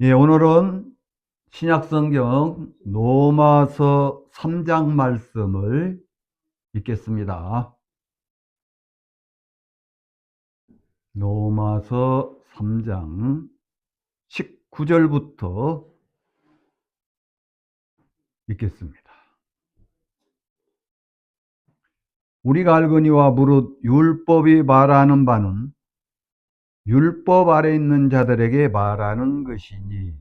예, 오늘은 신약성경 로마서 3장 말씀을 읽겠습니다. 로마서 3장 19절부터 읽겠습니다. 우리가 알거니와 무릇 율법이 말하는 바는 율법 아래 있는 자들에게 말하는 것이니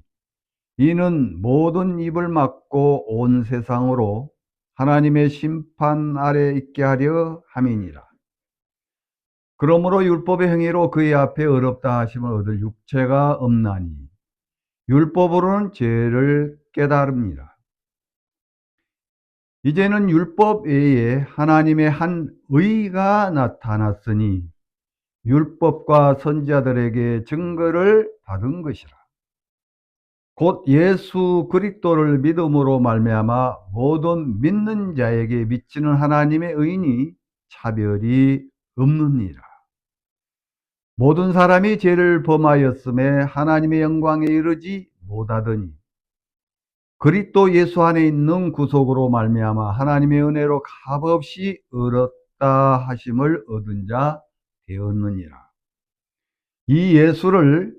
이는 모든 입을 막고 온 세상으로 하나님의 심판 아래 있게 하려 함이니라. 그러므로 율법의 행위로 그의 앞에 의롭다 하심을 얻을 육체가 없나니 율법으로는 죄를 깨달음이라. 이제는 율법 외에 하나님의 한 의가 나타났으니 율법과 선지자들에게 증거를 받은 것이라. 곧 예수 그리스도를 믿음으로 말미암아 모든 믿는 자에게 미치는 하나님의 의인이 차별이 없느니라. 모든 사람이 죄를 범하였음에 하나님의 영광에 이르지 못하더니 그리스도 예수 안에 있는 구속으로 말미암아 하나님의 은혜로 값없이 얻었다 하심을 얻은 자 되었느니라. 이 예수를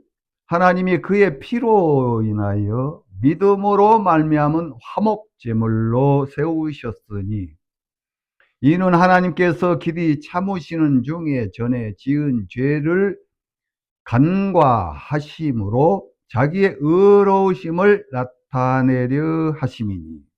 하나님이 그의 피로 인하여 믿음으로 말미암은 화목제물로 세우셨으니 이는 하나님께서 길이 참으시는 중에 전에 지은 죄를 간과하심으로 자기의 의로우심을 나타내려 하심이니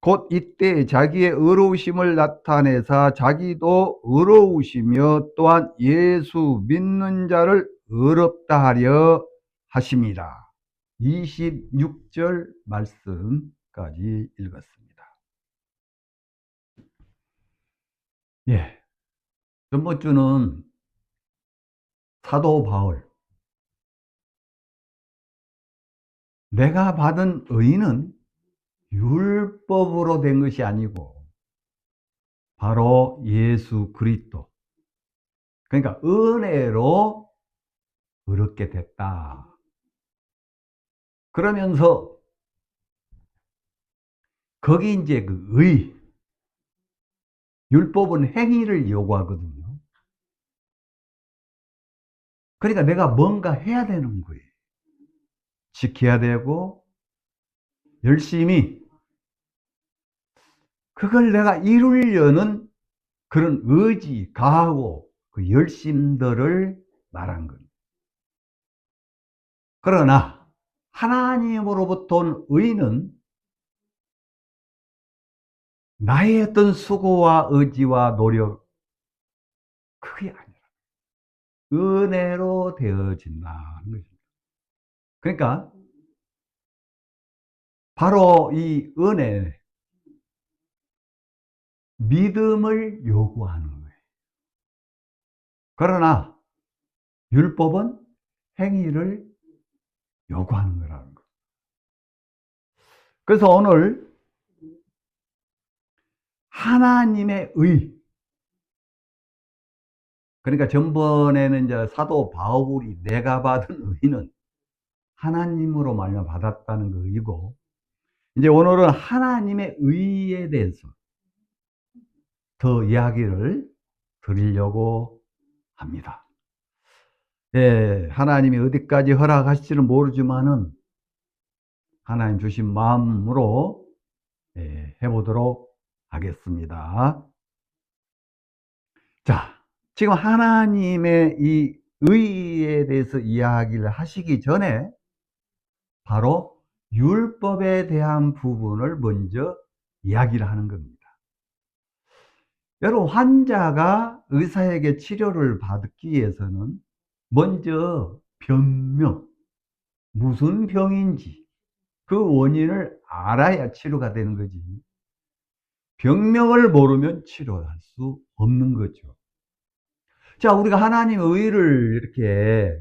곧 이때 자기의 의로우심을 나타내사 자기도 의로우시며 또한 예수 믿는 자를 의롭다 하려 하심이라. 26절 말씀까지 읽었습니다. 예, 전번 주는 사도 바울, 내가 받은 의는 율법으로 된 것이 아니고 바로 예수 그리스도, 그러니까 은혜로 의롭게 됐다. 그러면서 거기 이제 그 율법은 행위를 요구하거든요. 그러니까 내가 뭔가 해야 되는 거예요. 지켜야 되고 열심히 그걸 내가 이루려는 그런 의지, 가하고 그 열심들을 말한 겁니다. 그러나 하나님으로부터 온 의는 나의 어떤 수고와 의지와 노력, 그게 아니라 은혜로 되어진다는 것입니다. 그러니까 바로 이 은혜, 믿음을 요구하는 거예요. 그러나 율법은 행위를 요구하는 거라는 거예요. 그래서 오늘 하나님의 의, 그러니까 전번에는 이제 사도 바울이 내가 받은 의는 하나님으로 말미암아 받았다는 그 의고, 이제 오늘은 하나님의 의에 대해서 더 이야기를 드리려고 합니다. 예, 하나님이 어디까지 허락하실지는 모르지만은 하나님 주신 마음으로 해보도록 하겠습니다. 자, 지금 하나님의 이 의에 대해서 이야기를 하시기 전에 바로 율법에 대한 부분을 먼저 이야기를 하는 겁니다. 여러분, 환자가 의사에게 치료를 받기 위해서는 먼저 병명, 무슨 병인지 그 원인을 알아야 치료가 되는 거지. 병명을 모르면 치료할 수 없는 거죠. 자, 우리가 하나님의 의를 이렇게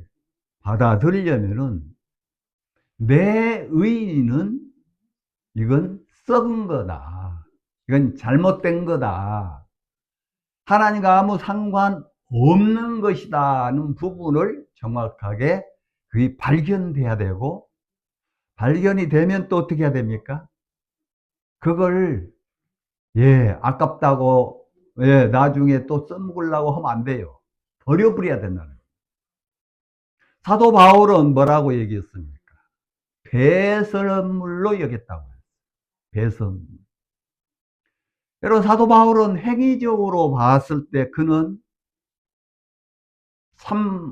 받아들이려면은 내 의는 이건 썩은 거다. 이건 잘못된 거다. 하나님과 아무 상관없는 것이다는 부분을 정확하게 그게 발견돼야 되고, 발견이 되면 또 어떻게 해야 됩니까? 그걸, 아깝다고, 나중에 또 써먹으려고 하면 안 돼요. 버려버려야 된다는 거예요. 사도 바울은 뭐라고 얘기했습니까? 배설물로 여겼다고 해요. 배설물. 여러분, 사도 바울은 행위적으로 봤을 때 그는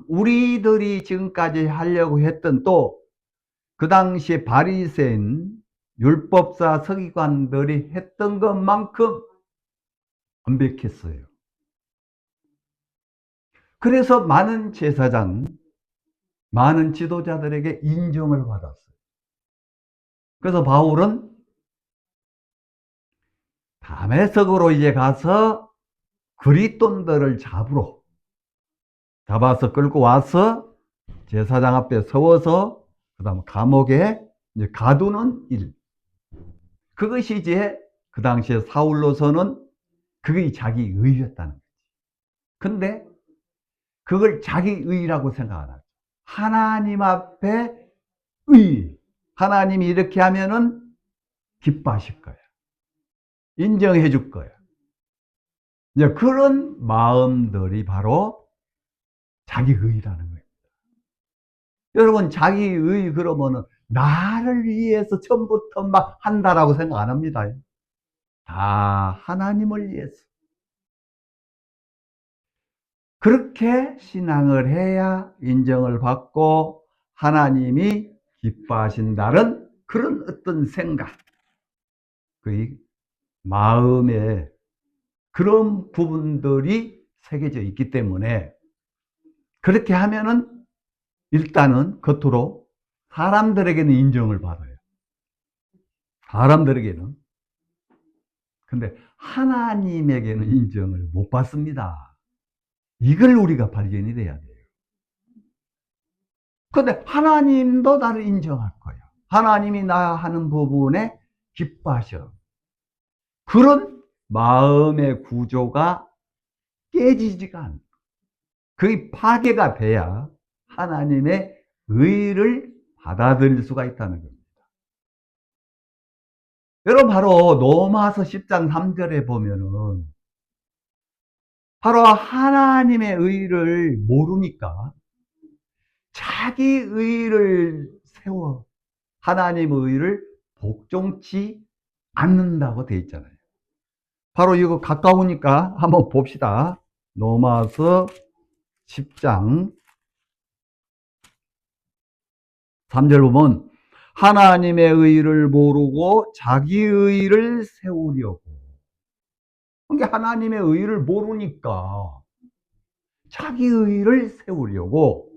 우리들이 지금까지 하려고 했던, 또 그 당시에 바리새인 율법사 서기관들이 했던 것만큼 완벽했어요. 그래서 많은 제사장, 많은 지도자들에게 인정을 받았어요. 그래서 바울은 다메섹으로 이제 가서 그리스도인들을 잡아서 끌고 와서 제사장 앞에 세워서 그다음 감옥에 이제 가두는 일. 그것이 이제 그 당시에 사울로서는 그게 자기 의였다는 거지. 근데 그걸 자기 의라고 생각 안 하죠. 하나님 앞에 의. 하나님이 이렇게 하면은 기뻐하실 거야. 인정해 줄 거야. 이제 그런 마음들이 바로 자기 의라는 거예요. 여러분, 자기 의 그러면은 나를 위해서 처음부터 막 한다라고 생각 안 합니다. 다 하나님을 위해서. 그렇게 신앙을 해야 인정을 받고 하나님이 기뻐하신다는 그런 어떤 생각, 그 마음에 그런 부분들이 새겨져 있기 때문에 그렇게 하면은 일단은 겉으로 사람들에게는 인정을 받아요. 사람들에게는. 근데 하나님에게는 인정을 못 받습니다. 이걸 우리가 발견이 돼야 돼요. 근데 하나님도 나를 인정할 거예요. 하나님이 나 하는 부분에 기뻐하셔. 그런 마음의 구조가 깨지지가 않아. 그게 파괴가 돼야 하나님의 의를 받아들일 수가 있다는 겁니다. 여러분, 바로 로마서 10장 3절에 보면은 바로 하나님의 의를 모르니까 자기 의를 세워 하나님의 의를 복종치 않는다고 되어 있잖아요. 바로 이거 가까우니까 한번 봅시다. 로마서 10장 3절 보면 하나님의 의를 모르고 자기 의를 세우려고. 그러니까 하나님의 의를 모르니까 자기 의를 세우려고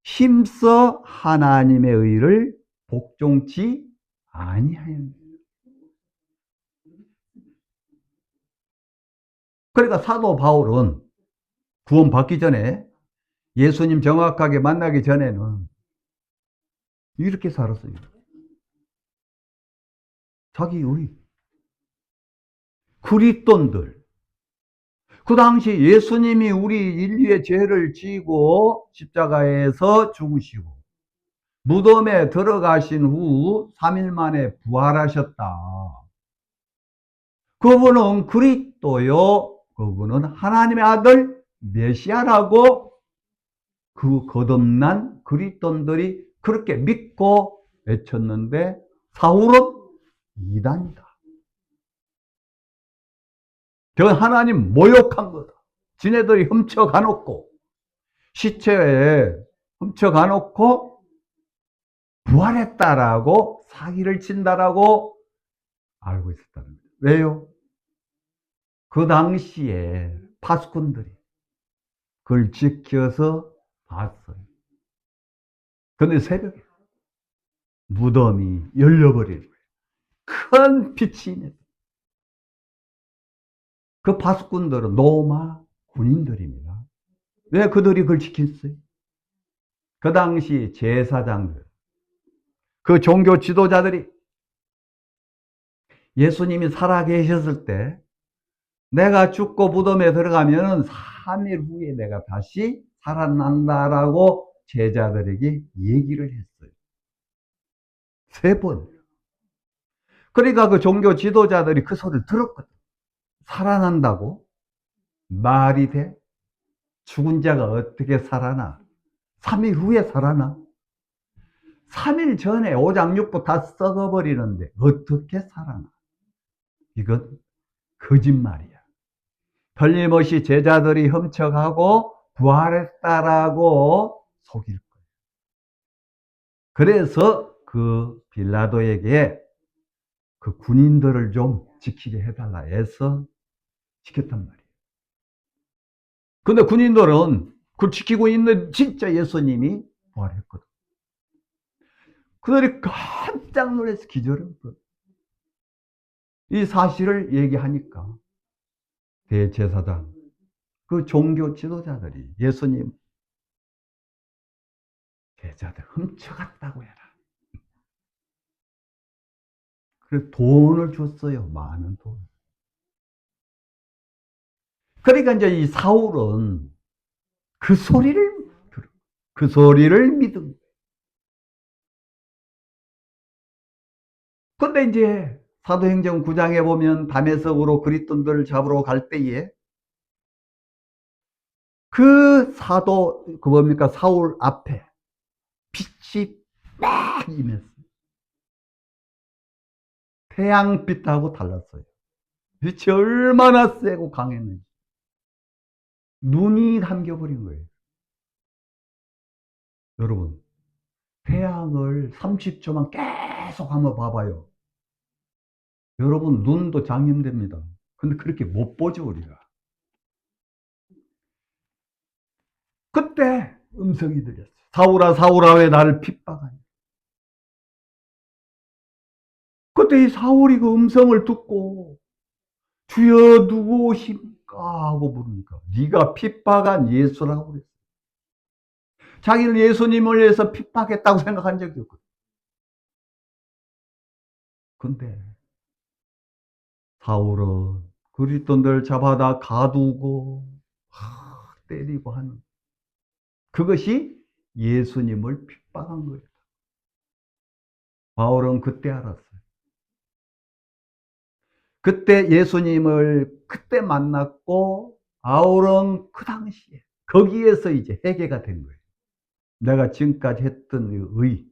힘써 하나님의 의를 복종치 아니하였느니라. 그러니까 사도 바울은 구원 받기 전에 예수님 정확하게 만나기 전에는 이렇게 살았어요. 자기 의. 그리스도인들. 그 당시 예수님이 우리 인류의 죄를 지고 십자가에서 죽으시고 무덤에 들어가신 후 3일 만에 부활하셨다. 그분은 그리스도요. 그분은 하나님의 아들 메시아라고 그 거듭난 그리스도인들이 그렇게 믿고 외쳤는데 사울은 이단이다. 저 하나님 모욕한 거다. 지네들이 훔쳐가놓고 시체에 훔쳐가놓고 부활했다라고 사기를 친다라고 알고 있었다는 거예요. 왜요? 그 당시에 파수꾼들이 그걸 지켜서 봤어요. 근데 새벽에 무덤이 열려버리는 거예요. 큰 빛이 있는. 그 파수꾼들은 로마 군인들입니다. 왜 그들이 그걸 지켰어요? 그 당시 제사장들, 그 종교 지도자들이 예수님이 살아계셨을 때 내가 죽고 무덤에 들어가면 3일 후에 내가 다시 살아난다라고 제자들에게 얘기를 했어요. 3번. 그러니까 그 종교 지도자들이 그 소리를 들었거든. 살아난다고? 말이 돼? 죽은 자가 어떻게 살아나? 3일 후에 살아나? 3일 전에 오장육부 다 썩어버리는데 어떻게 살아나? 이건 거짓말이야. 틀림없이 제자들이 훔쳐가고 부활했다라고 속일 거예요. 그래서 그 빌라도에게 그 군인들을 좀 지키게 해달라 해서 지켰단 말이에요. 근데 군인들은 그걸 지키고 있는 진짜 예수님이 부활했거든. 그들이 깜짝 놀라서 기절했거든. 이 사실을 얘기하니까 대제사장, 그 종교 지도자들이 예수님 제자들 훔쳐갔다고 해라. 그래서 돈을 줬어요. 많은 돈. 그러니까 이제 이 사울은 그 소리를 들어. 그 소리를 믿은. 근데 이제 사도행전 9장에 보면 다메섹으로 그리스도인들을 잡으러 갈 때에 그 사도, 그 뭡니까? 사울 앞에 빛이 막 임했어요. 태양빛하고 달랐어요. 빛이 얼마나 세고 강했는지. 눈이 담겨버린 거예요. 여러분, 태양을 30초만 계속 한번 봐봐요. 여러분, 눈도 장염됩니다. 근데 그렇게 못 보죠, 우리가. 그때 음성이 들렸어요. 사울아, 사울아, 왜 나를 핍박하냐? 그때 이 사울이 그 음성을 듣고 주여 누구십니까? 하고 부르니까 네가 핍박한 예수라고 그랬어요. 자기는 예수님을 위해서 핍박했다고 생각한 적이 없거든. 근데 사울은 그리스도인들 잡아다 가두고 때리고 하는 그것이 예수님을 핍박한 거예요. 바울은 그때 알았어요. 그때 예수님을 그때 만났고 바울은 그 당시에 거기에서 이제 회개가 된 거예요. 내가 지금까지 했던 의.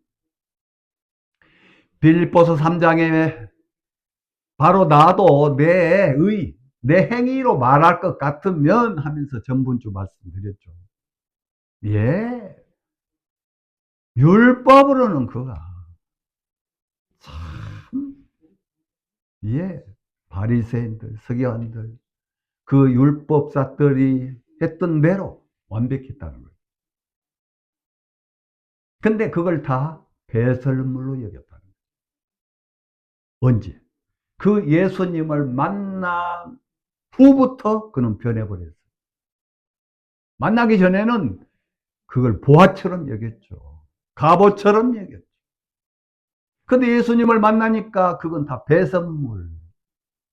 빌립보서 3장에 바로 나도 내 의, 내 행위로 말할 것 같으면 하면서 전분주 말씀드렸죠. 예. 율법으로는 그가 참, 예. 바리새인들, 서기관들, 그 율법사들이 했던 대로 완벽했다는 거예요. 근데 그걸 다 배설물로 여겼다는 거예요. 언제? 그 예수님을 만난 후부터 그는 변해버렸어요. 만나기 전에는 그걸 보화처럼 여겼죠. 갑옷처럼 여겼죠. 근데 예수님을 만나니까 그건 다 배설물.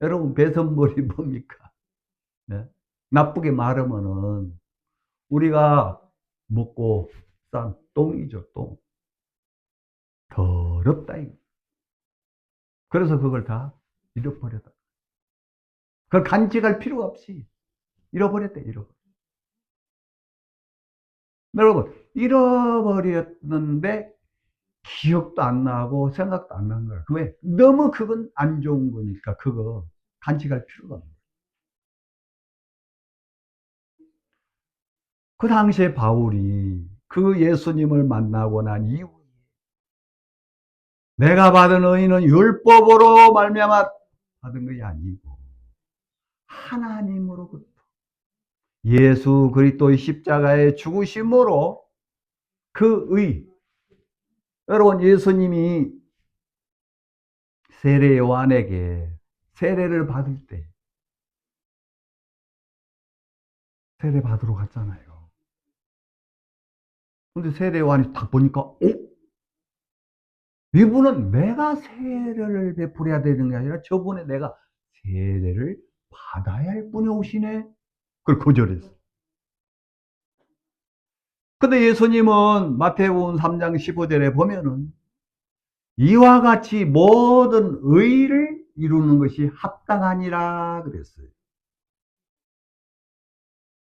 여러분, 배설물이 뭡니까? 네? 나쁘게 말하면은 우리가 먹고 싼 똥이죠, 똥. 더럽다, 이거. 그래서 그걸 다 잃어버렸다. 그걸 간직할 필요가 없이 잃어버렸대, 잃어버렸. 여러분, 잃어버렸는데 기억도 안 나고 생각도 안 난 거야. 왜? 너무 그건 안 좋은 거니까 그거 간직할 필요가 없는 거야. 그 당시에 바울이 그 예수님을 만나고 난 이후에 내가 받은 의는 율법으로 말미암아 받은 것이 아니고 하나님으로부터 예수 그리스도의 십자가의 죽으심으로 그 의. 여러분, 예수님이 세례 요한에게 세례를 받을 때 세례 받으러 갔잖아요. 근데 세례 요한이 딱 보니까 이분은 내가 세례를 베풀어야 되는 게 아니라 저분에 내가 세례를 받아야 할 분이 오시네. 그걸 거절했어. 근데 예수님은 마태복음 3장 15절에 보면은 이와 같이 모든 의를 이루는 것이 합당하니라 그랬어요.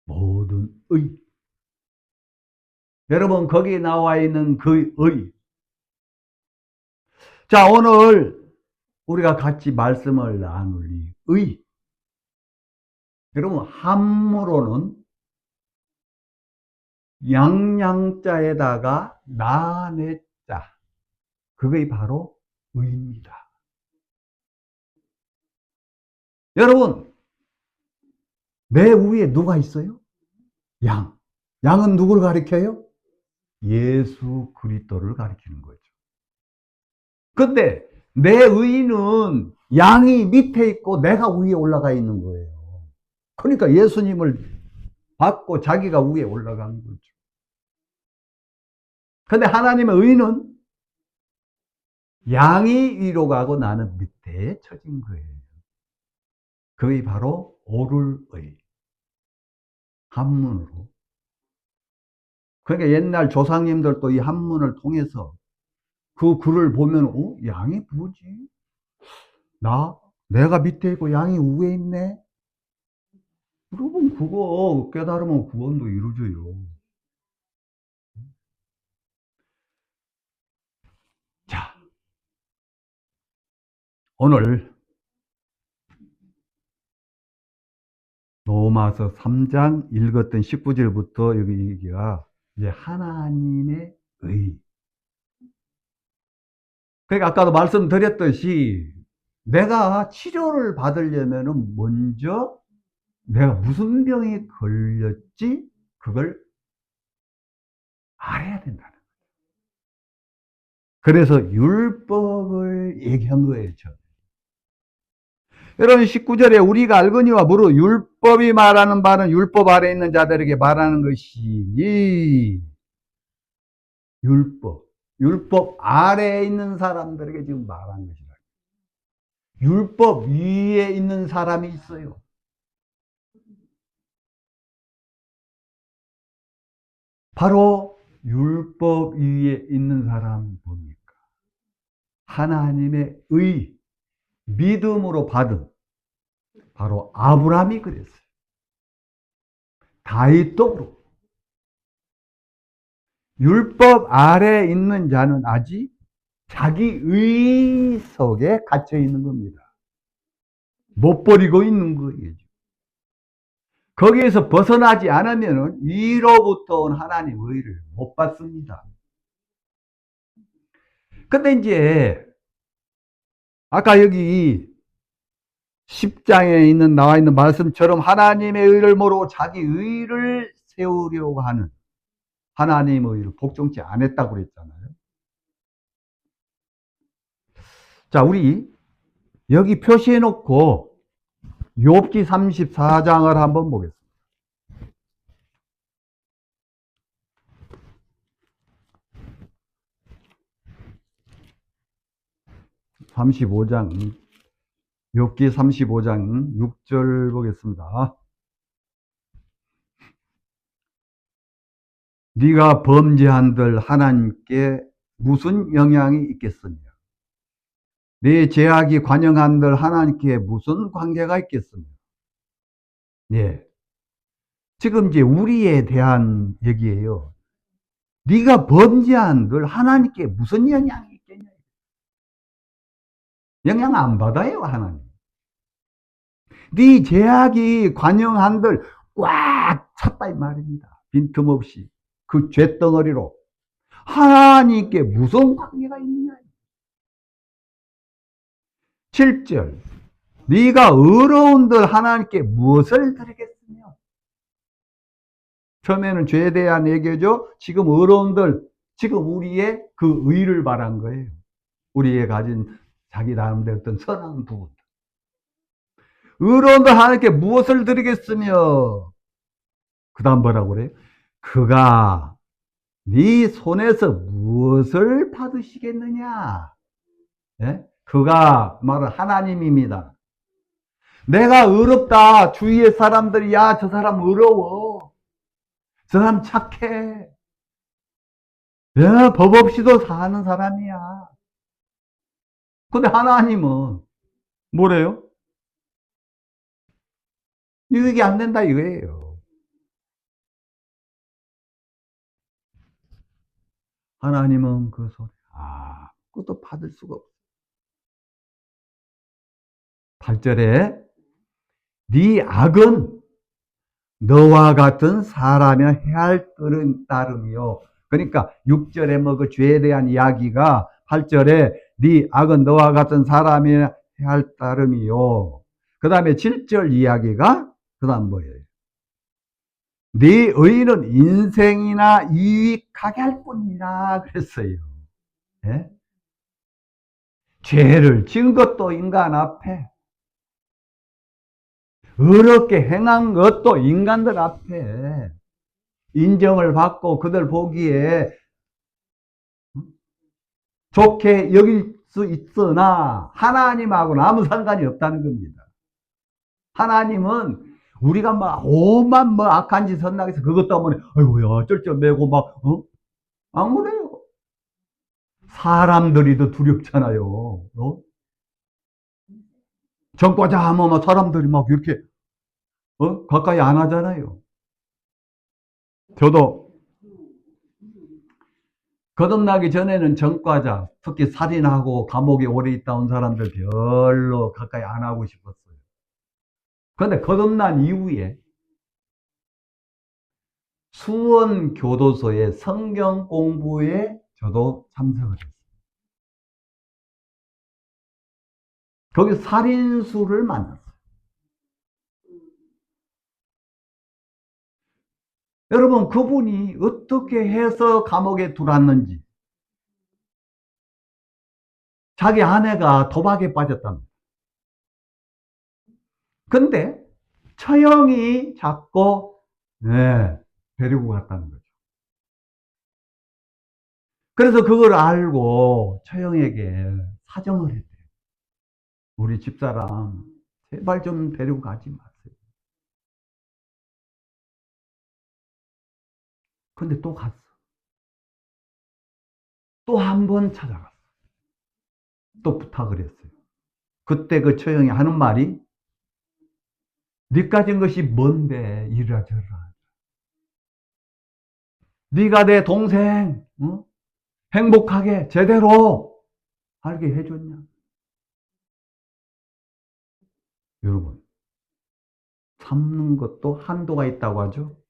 모든 의. 여러분, 거기에 나와 있는 그 의. 자, 오늘 우리가 같이 말씀을 나눌 이 의. 여러분, 한문으로는 양양자에다가 나내자. 그게 바로 의입니다. 여러분, 내 위에 누가 있어요? 양. 양은 누구를 가리켜요? 예수 그리스도를 가리키는 거죠. 근데 내 의는 양이 밑에 있고 내가 위에 올라가 있는 거예요. 그러니까 예수님을 받고 자기가 위에 올라간 거죠. 근데 하나님의 의는 양이 위로 가고 나는 밑에 처진 거예요. 그게 바로 오를 의. 한문으로. 그러니까 옛날 조상님들도 이 한문을 통해서 그 글을 보면, 양이 뭐지? 내가 밑에 있고 양이 위에 있네? 여러분, 그거 깨달으면 구원도 이루어져요. 자, 오늘 로마서 3장 읽었던 19절부터 여기가 이제 하나님의 의. 그러니까 아까도 말씀드렸듯이 내가 치료를 받으려면 먼저 내가 무슨 병에 걸렸지? 그걸 알아야 된다는 거예요. 그래서 율법을 얘기한 거예요, 저. 여러분 19절에 우리가 알거니와 무릇 율법이 말하는 바는 율법 아래 있는 자들에게 말하는 것이니 율법 아래에 있는 사람들에게 지금 말하는 것이다. 율법 위에 있는 사람이 있어요. 바로 율법 위에 있는 사람 뭡니까? 하나님의 의, 믿음으로 받은 바로 아브라함이 그랬어요. 다윗도 그렇고. 율법 아래에 있는 자는 아직 자기 의 속에 갇혀 있는 겁니다. 못 버리고 있는 거예요. 거기에서 벗어나지 않으면 위로부터 온 하나님의 의를 못 받습니다. 근데 이제 아까 여기 10장에 나와 있는 말씀처럼 하나님의 의를 모르고 자기 의를 세우려고 하는 하나님의 의를 복종치 않았다고 그랬잖아요. 자, 우리 여기 표시해 놓고 욥기 34장을 한번 보겠습니다. 35장, 욥기 35장 6절 보겠습니다. 네가 범죄한들 하나님께 무슨 영향이 있겠느냐? 네 죄악이 관영한들 하나님께 무슨 관계가 있겠느냐? 예. 지금 이제 우리에 대한 얘기예요. 네가 범죄한들 하나님께 무슨 영향이 있겠냐? 영향 안 받아요, 하나님. 네 죄악이 관영한들 꽉 찼다 이 말입니다. 빈틈없이 그 죄덩어리로 하나님께 무슨 관계가 있느냐? 7절 네가 의로운들 하나님께 무엇을 드리겠으며? 처음에는 죄에 대한 얘기죠. 지금 의로운들, 지금 우리의 그 의를 말한 거예요. 우리의 가진 자기 나름대로 어떤 선한 부분. 의로운들 하나님께 무엇을 드리겠으며? 그 다음 뭐라고 그래요? 그가 네 손에서 무엇을 받으시겠느냐? 예? 그가 말은 하나님입니다. 내가 의롭다. 주위의 사람들이 야, 저 사람 의로워. 저 사람 착해. 예, 법 없이도 사는 사람이야. 근데 하나님은 뭐래요? 유익이 안 된다 이거예요. 하나님은 그 소리, 그것도 받을 수가 없어. 8절에 네 악은 너와 같은 사람의 해할 따름이요. 그러니까 6절에 뭐 그 죄에 대한 이야기가 8절에 네 악은 너와 같은 사람의 해할 따름이요. 그 다음에 7절 이야기가 그 다음 뭐예요? 네 의는 인생이나 유익하게 할 뿐이라 그랬어요. 예? 죄를 지은 것도 인간 앞에, 어렵게 행한 것도 인간들 앞에 인정을 받고 그들 보기에 좋게 여길 수 있으나 하나님하고는 아무 상관이 없다는 겁니다. 하나님은 우리가 막 오만 뭐 악한 짓 선나게 해서 그것 때문에 아이고야 쩔쩔매고 막 안 그래요. 사람들이 더 두렵잖아요. 전과자 하면 막 사람들이 막 이렇게 가까이 안 하잖아요. 저도 거듭나기 전에는 전과자, 특히 살인하고 감옥에 오래 있다 온 사람들 별로 가까이 안 하고 싶었어요. 그런데 거듭난 이후에 수원 교도소의 성경 공부에 저도 참석을 했어요. 거기 살인수를 만났어요. 여러분, 그분이 어떻게 해서 감옥에 들어왔는지, 자기 아내가 도박에 빠졌답니다. 근데 처형이 자꾸 데리고 갔다는 거죠. 그래서 그걸 알고 처형에게 사정을 했대요. 우리 집사람 제발 좀 데리고 가지 마세요. 근데 또 갔어. 또 한 번 찾아갔어. 또 부탁을 했어요. 그때 그 처형이 하는 말이 네 가진 것이 뭔데 이리라 저리라. 네가 내 동생 행복하게 제대로 알게 해줬냐. 여러분, 참는 것도 한도가 있다고 하죠.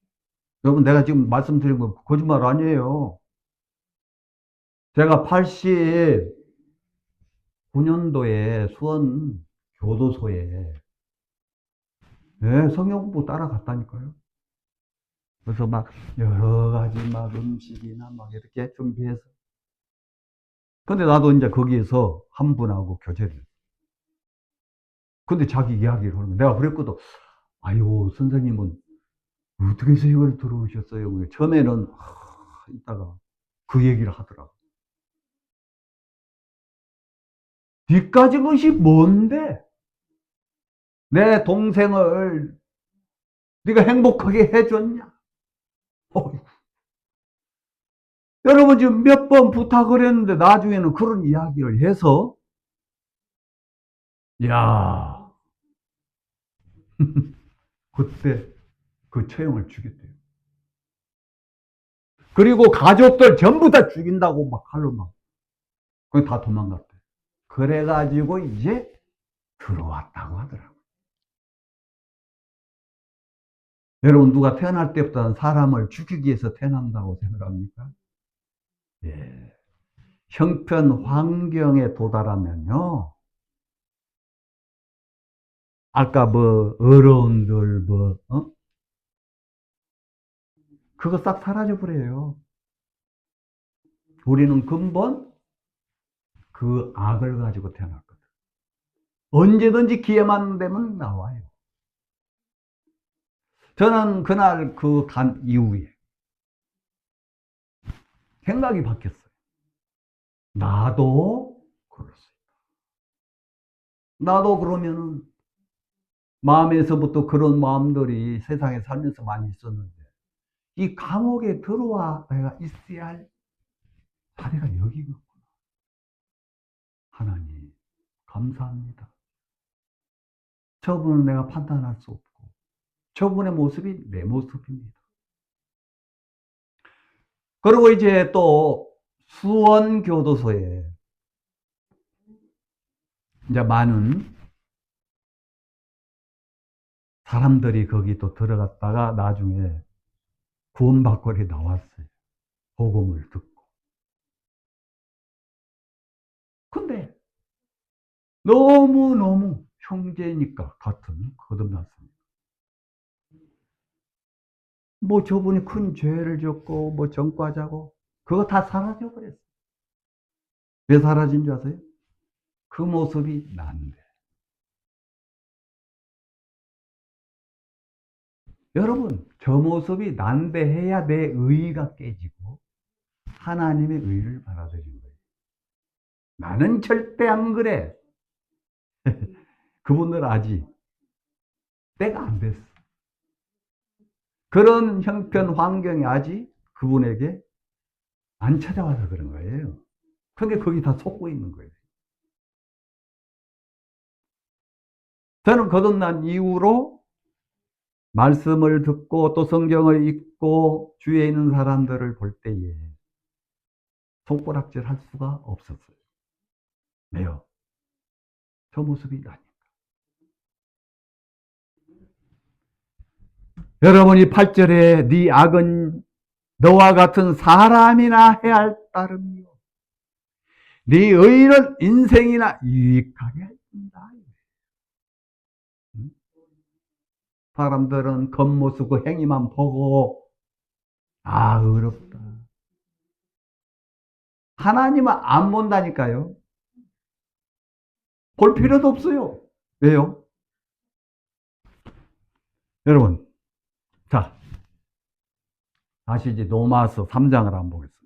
여러분, 내가 지금 말씀드린 거 거짓말 아니에요. 제가 89년도에 수원 교도소에 성경 공부 따라갔다니까요. 그래서 막 여러 가지 막 음식이나 막 이렇게 준비해서. 근데 나도 이제 거기에서 한 분하고 교제를 했어. 근데 자기 이야기를 하는 거야. 내가 그랬거든. 아유, 선생님은 어떻게 해서 이걸 들어오셨어요? 처음에는 이따가 그 얘기를 하더라고. 뒤까지 것이 뭔데? 내 동생을 네가 행복하게 해줬냐? 여러분 지금 몇 번 부탁을 했는데 나중에는 그런 이야기를 해서 야 그때 그 처형을 죽였대요. 그리고 가족들 전부 다 죽인다고 막 칼로 막 그게 다 도망갔대. 그래가지고 이제 들어왔다고 하더라고. 여러분 누가 태어날 때부터 사람을 죽이기 위해서 태어난다고 생각합니까? 예. 형편 환경에 도달하면요. 아까 뭐 어려운들 그거 싹 사라져 버려요. 우리는 근본 그 악을 가지고 태어났거든. 언제든지 기회만 되면 나와요. 저는 그날 그 간 이후에 생각이 바뀌었어요. 나도 그럴 수 있다. 나도 그러면은 마음에서부터 그런 마음들이 세상에 살면서 많이 있었는데 이 감옥에 들어와 내가 있어야 할 자리가 여기가. 하나님, 감사합니다. 저분은 내가 판단할 수 없고, 저분의 모습이 내 모습입니다. 그리고 이제 또 수원교도소에 이제 많은 사람들이 거기 또 들어갔다가 나중에 구원받고 나왔어요. 복음을 듣고. 근데 너무너무 형제니까 같은 거듭났습니다. 뭐 저분이 큰 죄를 졌고 뭐 전과자고 그거 다 사라져 버렸어요. 왜 사라진 줄 아세요? 그 모습이 난데. 여러분, 저 모습이 난데해야 내 의의가 깨지고 하나님의 의를 받아들이는 거예요. 나는 절대 안 그래. 그분들 아직 때가 안 됐어. 그런 형편 환경이 아직 그분에게 안 찾아와서 그런 거예요. 그러니까 거기 다 속고 있는 거예요. 저는 거듭난 이후로 말씀을 듣고 또 성경을 읽고 주위에 있는 사람들을 볼 때에 손가락질 할 수가 없었어요. 왜요? 저 모습이 아니까. 여러분이 8절에 네 악은 너와 같은 사람이나 해할 따름이요. 네 의는 인생이나 유익하게 한다. 사람들은 겉모습 그 행위만 보고 의롭다. 하나님은 안 본다니까요. 볼 필요도 없어요. 왜요? 여러분, 자, 다시 이제 로마서 3장을 한번 보겠습니다.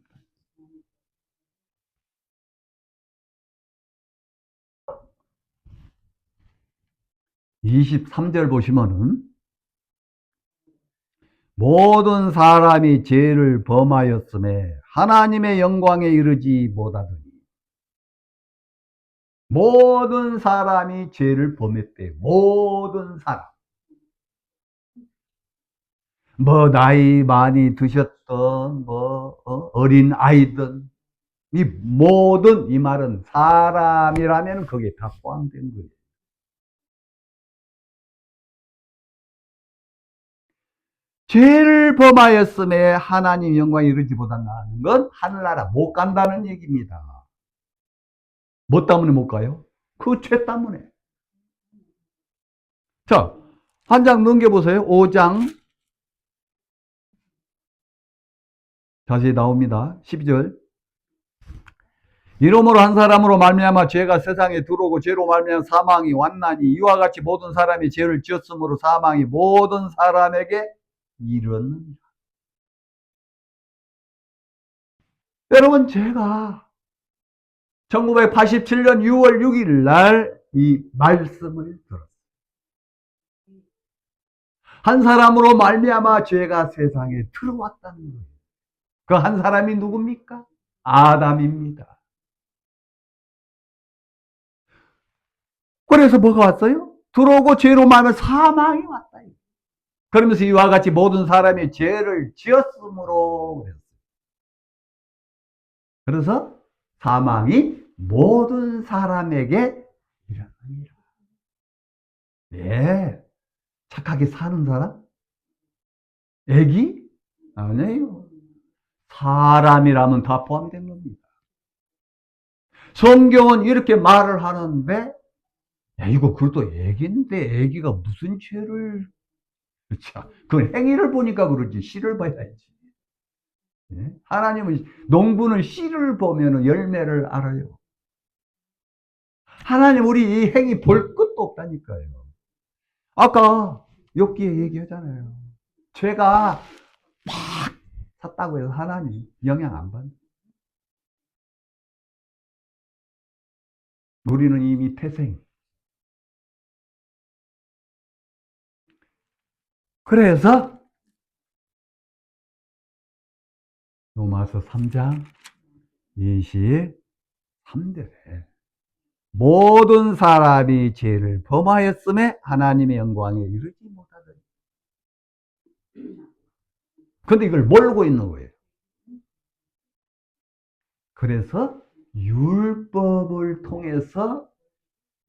23절 보시면은 모든 사람이 죄를 범하였음에 하나님의 영광에 이르지 못하더니 모든 사람이 죄를 범했대. 모든 사람. 뭐 나이 많이 드셨던 어린 아이든 이 모든 이 말은 사람이라면 거기에 다 포함된 거예요. 죄를 범하였음에 하나님 영광에 이르지 못한다는 건 하늘나라 못 간다는 얘기입니다. 뭐 때문에 못 가요? 그 죄 때문에. 자, 한 장 넘겨보세요. 5장. 다시 나옵니다. 12절. 이러므로 한 사람으로 말미암아 죄가 세상에 들어오고 죄로 말미암아 사망이 왔나니 이와 같이 모든 사람이 죄를 지었으므로 사망이 모든 사람에게 이르느니라. 여러분, 제가 1987년 6월 6일 날 이 말씀을 들었어요. 한 사람으로 말미암아 죄가 세상에 들어왔다는 거예요. 그 한 사람이 누굽니까? 아담입니다. 그래서 뭐가 왔어요? 들어오고 죄로 말하면 사망이 왔다. 그러면서 이와 같이 모든 사람이 죄를 지었으므로 그랬어요. 그래서 사망이 모든 사람에게 일어납니다. 네. 착하게 사는 사람? 애기? 아니에요. 사람이라면 다 포함된 겁니다. 성경은 이렇게 말을 하는데 이거 그것도 애기인데 애기가 무슨 죄를 그 행위를 보니까 그러지 씨를 봐야지. 하나님은 농부는 씨를 보면 열매를 알아요. 하나님 우리 이 행위 볼 것도 없다니까요. 아까 욥기에 얘기하잖아요. 죄가 막 샀다고 해서 하나님 영향 안 받는. 우리는 이미 태생. 그래서 로마서 3장 23절에 모든 사람이 죄를 범하였음에 하나님의 영광에 이르지 못하더니. 근데 이걸 모르고 있는 거예요. 그래서 율법을 통해서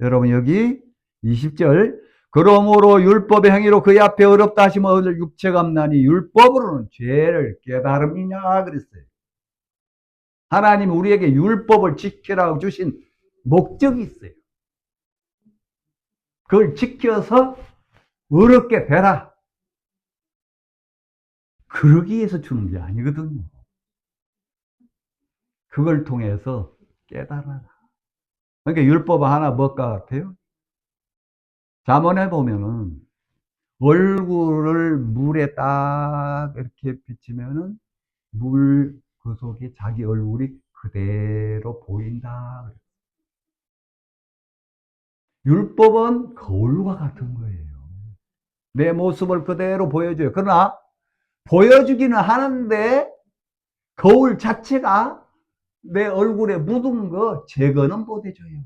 여러분 여기 20절 그러므로 율법의 행위로 그의 앞에 어렵다 하시면 얻을 육체가 없나니 율법으로는 죄를 깨달음이냐 그랬어요. 하나님 우리에게 율법을 지키라고 주신 목적이 있어요. 그걸 지켜서 어렵게 되라. 그러기 위해서 주는 게 아니거든요. 그걸 통해서 깨달아라. 그러니까 율법 하나 뭘까 같아요? 잠언에 보면은 얼굴을 물에 딱 이렇게 비치면은 물 그 속에 자기 얼굴이 그대로 보인다. 율법은 거울과 같은 거예요. 내 모습을 그대로 보여줘요. 그러나 보여주기는 하는데 거울 자체가 내 얼굴에 묻은 거 제거는 못 해줘요.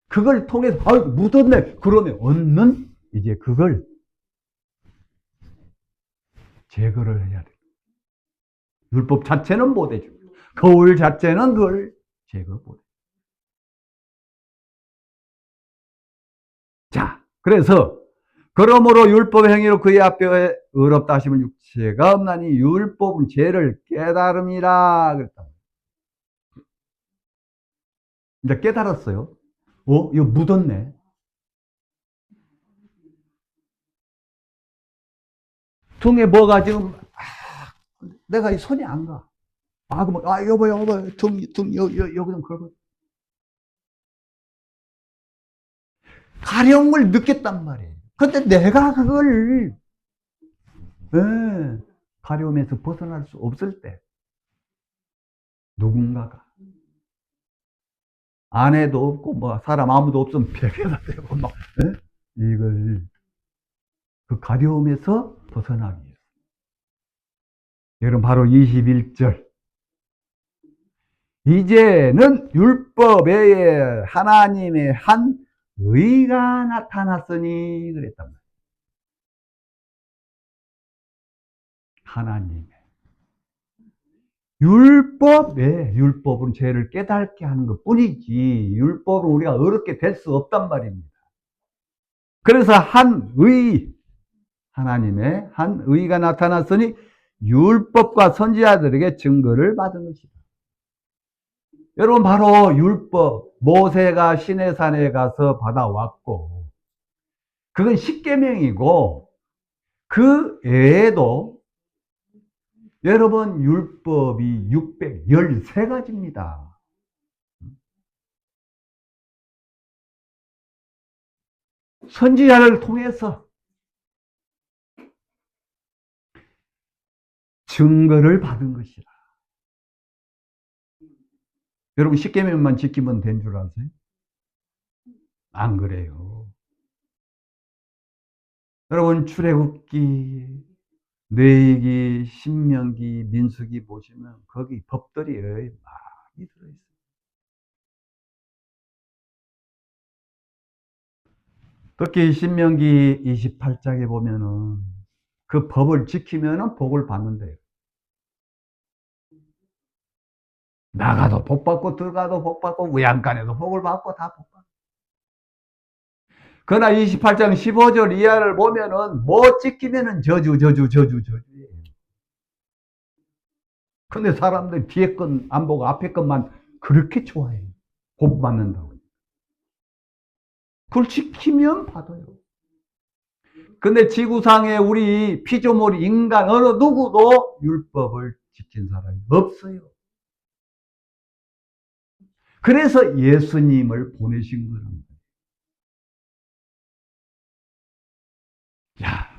그걸 통해서 묻었네. 그러면 얻는 이제 그걸 제거를 해야 돼. 율법 자체는 못 해줘. 거울 자체는 그걸 제거 못 해. 자, 그래서 그러므로 율법의 행위로 그의 앞에 의롭다 하시면 육체가 없나니 율법은 죄를 깨달음이라 그랬다. 이제 깨달았어요. 이거 묻었네. 등에 뭐가 지금 내가 이 손이 안 가. 그러면 여보 등 여기 좀 걸고. 가려움을 느꼈단 말이에요. 근데 내가 그걸 가려움에서 벗어날 수 없을 때 누군가가 아내도 없고 뭐 사람 아무도 없으면 벽에다 대고 막 이걸 그 가려움에서 벗어나기 위해서. 여러분 바로 21절 이제는 율법 외에 하나님의 한 의가 나타났으니 그랬단 말이에요. 하나님의 율법 외에 율법은 죄를 깨닫게 하는 것 뿐이지 율법은 우리가 어렵게 될 수 없단 말입니다. 그래서 한 의 하나님의 한 의가 나타났으니 율법과 선지자들에게 증거를 받은 것이다. 여러분 바로 율법 모세가 시내산에 가서 받아왔고 그건 십계명이고 그 외에도 여러분 율법이 613가지입니다. 선지자를 통해서 증거를 받은 것이다. 여러분 십계명만 지키면 된 줄 아세요? 안 그래요. 여러분 출애굽기, 레위기, 신명기, 민수기 보시면 거기 법들이 많이 들어있어요. 특히 신명기 28장에 보면은 그 법을 지키면은 복을 받는데요. 나가도 복 받고 들어가도 복 받고 외양간에도 복을 받고 다 복 받고. 그러나 28장 15절 이하를 보면은 못 지키면은 저주예요. 근데 사람들 뒤에 건 안 보고 앞에 것만 그렇게 좋아해요. 복 받는다고. 그걸 지키면 받아요. 근데 지구상에 우리 피조물 인간 어느 누구도 율법을 지킨 사람이 없어요. 그래서 예수님을 보내신 거랍니다. 야,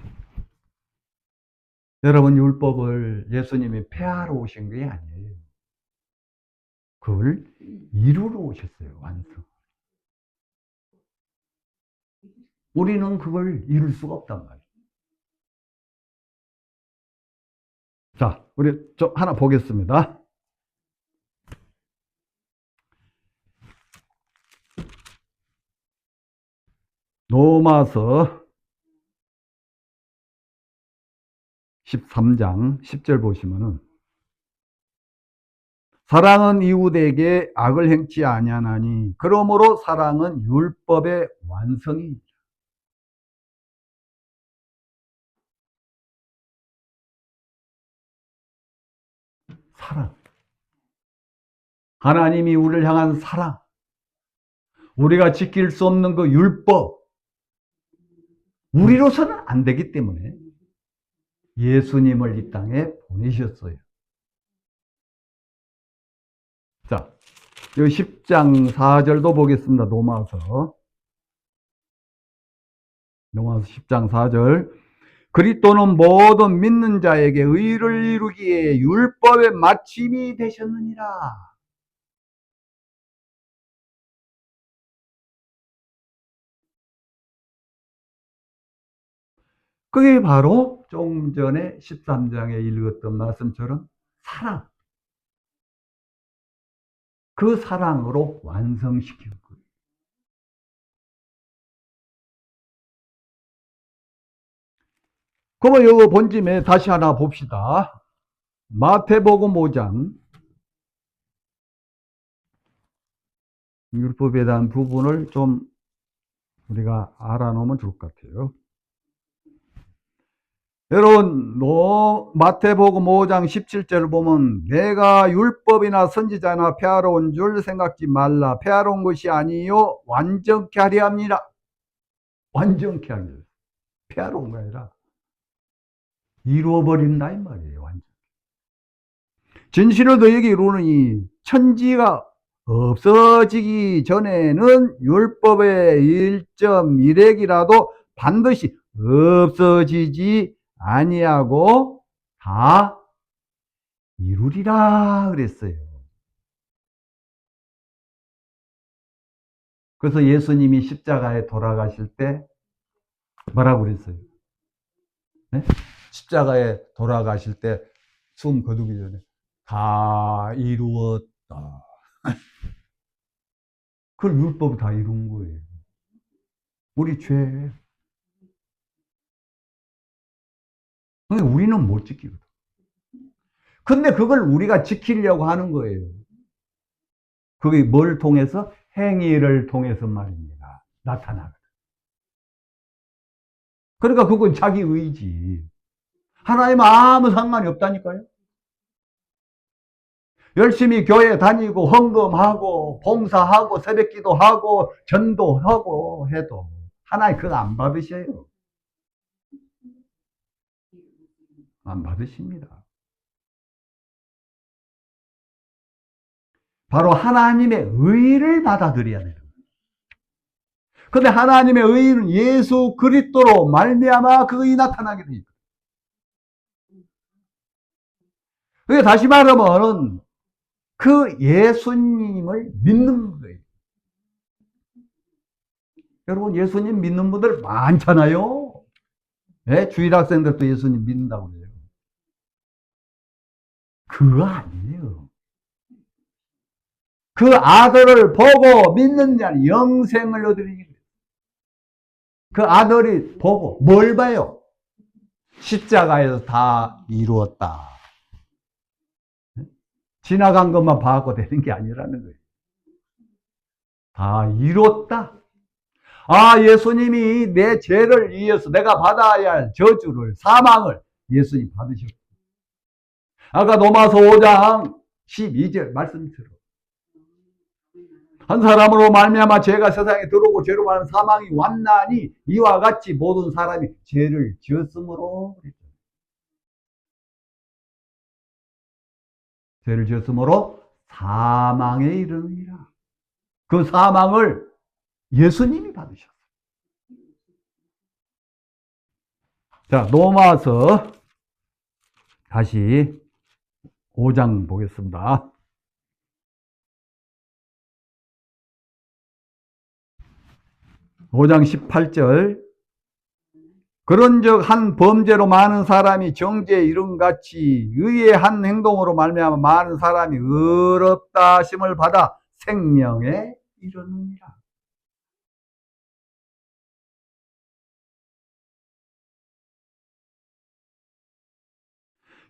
여러분 율법을 예수님이 폐하러 오신 게 아니에요. 그걸 이루러 오셨어요. 완성. 우리는 그걸 이룰 수가 없단 말이에요. 자, 우리 좀 하나 보겠습니다. 로마서 13장 10절 보시면은 사랑은 이웃에게 악을 행치 아니하나니 그러므로 사랑은 율법의 완성이니라. 사랑. 하나님이 우리를 향한 사랑. 우리가 지킬 수 없는 그 율법. 우리로서는 안 되기 때문에 예수님을 이 땅에 보내셨어요. 자, 이 10장 4절도 보겠습니다. 로마서 10장 4절. 그리스도는 모든 믿는 자에게 의를 이루기에 율법의 마침이 되셨느니라. 그게 바로 조금 전에 13장에 읽었던 말씀처럼 사랑. 그 사랑으로 완성시킨 거예요. 그러면 이 본짐에 다시 하나 봅시다. 마태복음 5장 율법에 대한 부분을 좀 우리가 알아놓으면 좋을 것 같아요. 여러분, 마태복음 5장 17절을 보면 내가 율법이나 선지자나 폐하러 온 줄 생각지 말라. 폐하러 온 것이 아니요 완전케 하려 합니다. 완전케 하려. 폐하러 온 게 아니라 이루어버린다 이 말이에요. 완전. 진실을 너에게 이루느니 천지가 없어지기 전에는 율법의 1.1핵이라도 반드시 없어지지 아니하고 다 이루리라 그랬어요. 그래서 예수님이 십자가에 돌아가실 때 뭐라고 그랬어요? 네? 십자가에 돌아가실 때 숨 거두기 전에 다 이루었다. 그걸 율법이 다 이룬 거예요. 우리 죄. 근데 우리는 못 지키거든. 근데 그걸 우리가 지키려고 하는 거예요. 그게 뭘 통해서? 행위를 통해서 말입니다. 나타나거든. 그러니까 그건 자기 의지. 하나님 아무 상관이 없다니까요. 열심히 교회 다니고 헌금하고 봉사하고 새벽기도하고 전도하고 해도 하나님 그거 안 받으셔요. 안 받으십니다. 바로 하나님의 의를 받아들여야 돼요. 근데 하나님의 의는 예수 그리스도로 말미암아 그 의가 나타나게 돼요. 그게 다시 말하면 그 예수님을 믿는 거예요. 여러분 예수님 믿는 분들 많잖아요. 네? 주일 학생들도 예수님 믿는다고 그래요. 그거 아니에요. 그 아들을 보고 믿는 자는 영생을 얻으리니. 그 아들이 보고 뭘 봐요? 십자가에서 다 이루었다. 지나간 것만 봐갖고 되는 게 아니라는 거예요. 다 이뤘다. 아, 예수님이 내 죄를 위해서 내가 받아야 할 저주를, 사망을 예수님 받으셨고. 아까 로마서 5장 12절 말씀처럼 한 사람으로 말미암아 죄가 세상에 들어오고 죄로 말하면 사망이 왔나니 이와 같이 모든 사람이 죄를 지었으므로 죄를 지었으므로 사망에 이르느니라. 그 사망을 예수님이 받으셨어요. 자, 로마서 다시 5장 보겠습니다. 5장 18절 그런즉 한 범죄로 많은 사람이 정죄에 이른 같이 의의 한 행동으로 말미암아 많은 사람이 의롭다 하심을 받아 생명에 이르느니라.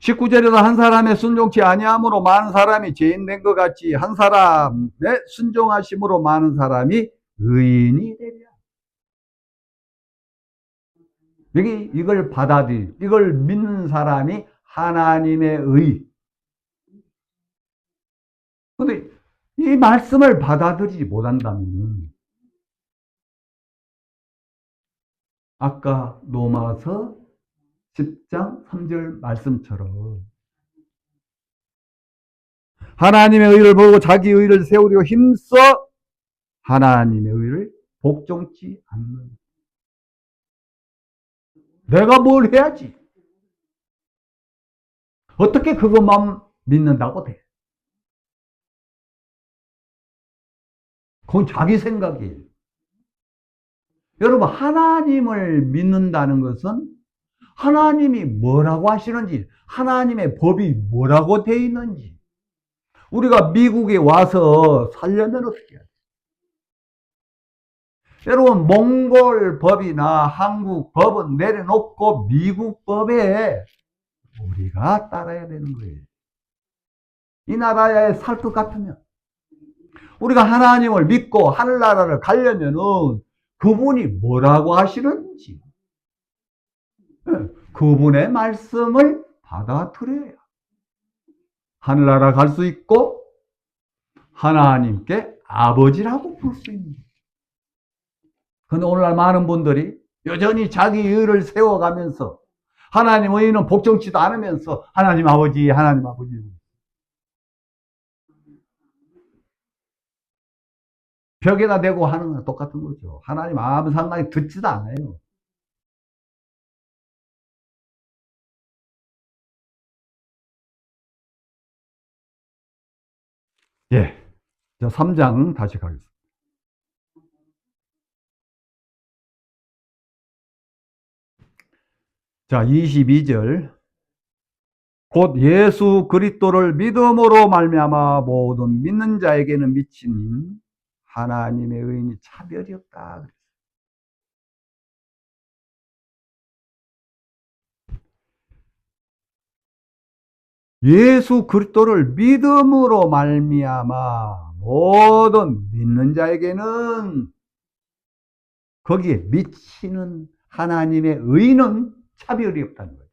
19절에서 한 사람의 순종치 아니함으로 많은 사람이 죄인 된 것 같이 한 사람의 순종하심으로 많은 사람이 의인이 되리라. 여기 이걸 이걸 믿는 사람이 하나님의 의. 근데 이 말씀을 받아들이지 못한다면 아까 로마서 10장 3절 말씀처럼 하나님의 의를 보고 자기 의를 세우려 힘써 하나님의 의를 복종치 않는. 내가 뭘 해야지? 어떻게 그것만 믿는다고 돼? 그건 자기 생각이에요. 여러분, 하나님을 믿는다는 것은 하나님이 뭐라고 하시는지, 하나님의 법이 뭐라고 되어 있는지, 우리가 미국에 와서 살려면 어떻게 해야 돼? 여러분, 몽골 법이나 한국 법은 내려놓고 미국 법에 우리가 따라야 되는 거예요. 이 나라에 살 것 같으면 우리가 하나님을 믿고 하늘나라를 가려면은 그분이 뭐라고 하시는지 그분의 말씀을 받아들여야 하늘나라 갈 수 있고 하나님께 아버지라고 부를 수 있는. 그런데 오늘날 많은 분들이 여전히 자기 의를 세워가면서 하나님 의는 복종치도 않으면서 하나님 아버지 하나님 아버지 벽에다 대고 하는 건 똑같은 거죠. 하나님 아무 상관이 듣지도 않아요. 예. 자, 3장 다시 가겠습니다. 자, 22절. 곧 예수 그리스도를 믿음으로 말미암아 모든 믿는 자에게는 미친 하나님의 의인이 차별이 없다. 예수 그리스도를 믿음으로 말미암아 모든 믿는 자에게는 거기에 미치는 하나님의 의는 차별이 없다는 거예요.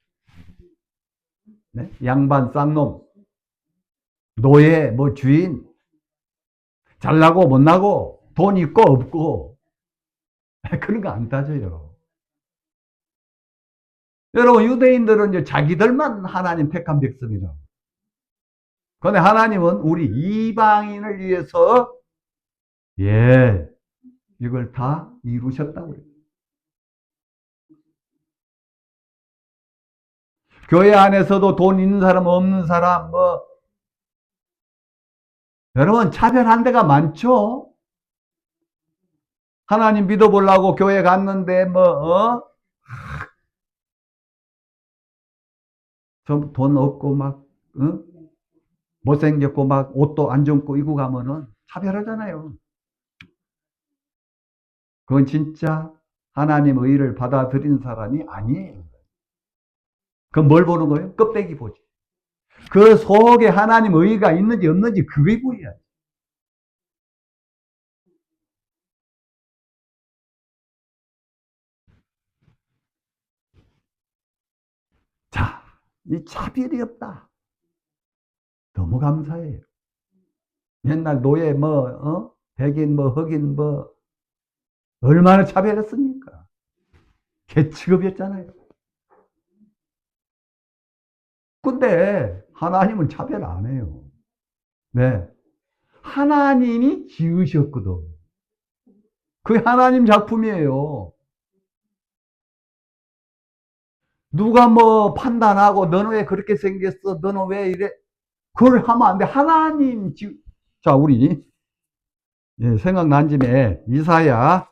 네? 양반 쌍놈, 노예, 뭐 주인, 잘나고 못나고, 돈 있고 없고 그런 거 안 따져요. 여러분, 유대인들은 이제 자기들만 하나님 택한 백성이라고. 그런데 하나님은 우리 이방인을 위해서 이걸 다 이루셨다고 해요. 교회 안에서도 돈 있는 사람 없는 사람 여러분 차별한 데가 많죠. 하나님 믿어보려고 교회 갔는데 좀 돈 없고 막 못생겼고 막 옷도 안 좋고 입고 가면은 차별하잖아요. 그건 진짜 하나님 의를 받아들인 사람이 아니에요. 그럼 뭘 보는 거예요? 껍데기 보지. 그 속에 하나님 의가 있는지 없는지 그게 보여야지. 자, 이 차별이 없다. 너무 감사해요. 옛날 노예 백인 흑인 얼마나 차별했습니까? 개취급이었잖아요. 근데 하나님은 차별 안 해요. 네. 하나님이 지으셨거든. 그게 하나님 작품이에요. 누가 판단하고 너는 왜 그렇게 생겼어? 너는 왜 이래? 그걸 하면 안 돼. 자, 우리 생각난 김에 이사야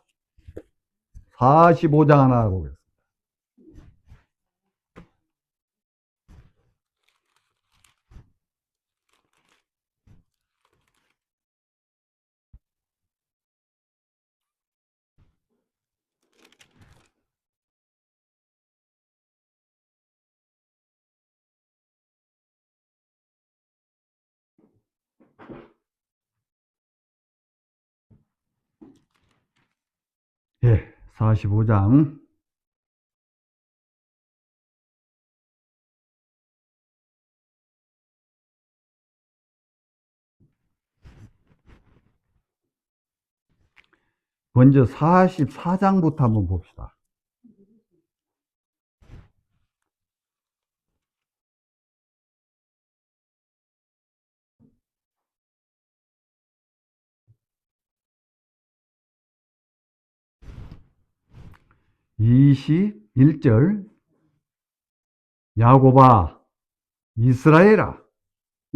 45장 하나 보겠습니다. 예, 45장. 먼저 44장부터 한번 봅시다. (21절) 야곱아 이스라엘아.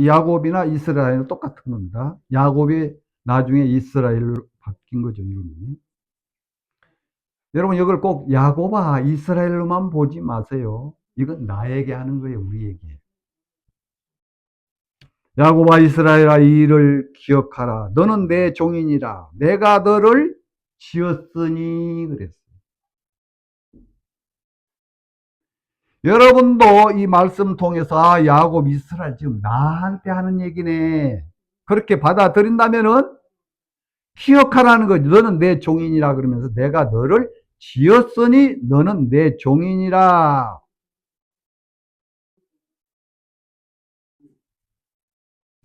야곱이나 이스라엘은 똑같은 겁니다. 야곱이 나중에 이스라엘로 바뀐 거죠, 이름이. 여러분, 이걸 꼭 야곱아 이스라엘로만 보지 마세요. 이건 나에게 하는 거예요, 우리에게. 야곱아 이스라엘아, 이 일을 기억하라. 너는 내 종이니라. 내가 너를 지었으니 그랬어요. 여러분도 이 말씀 통해서 야곱 이스라엘 지금 나한테 하는 얘기네, 그렇게 받아들인다면은 기억하라는 거지. 너는 내 종이니라 그러면서 내가 너를 지었으니 너는 내 종이니라.